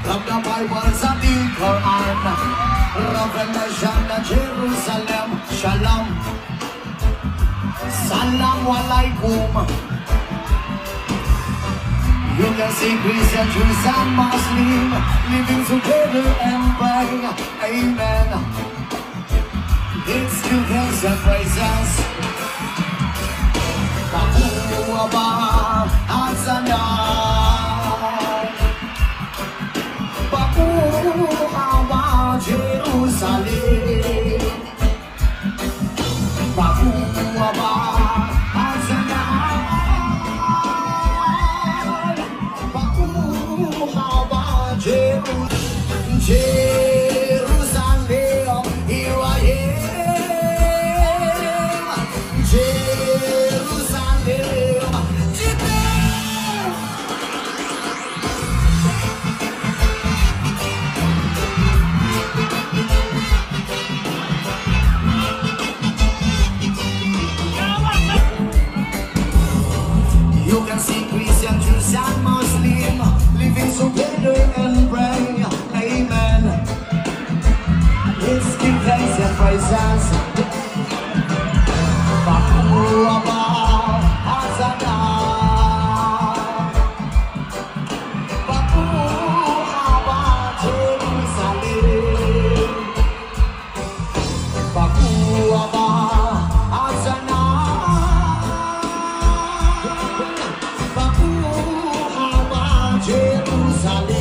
From the Bibles and the Quran, Revelation, Jerusalem, Shalom, Salam Alaikum. You can see Christian, Jews and Muslim living together and praying, amen. It's two hands and praises. Baku Abba Hazana, Baku Abba Jerusalem, Baku Abba Hazana, Baku Abba Jerusalem, here I am, Jerusalem. You can see Christian, Jews and Muslim living together and praying, amen. Let's give thanks and praises. Baku Abba Hazana, Baku Abba Jerusalem, Baku Abba Hazana, Baku Abba Jerusalem.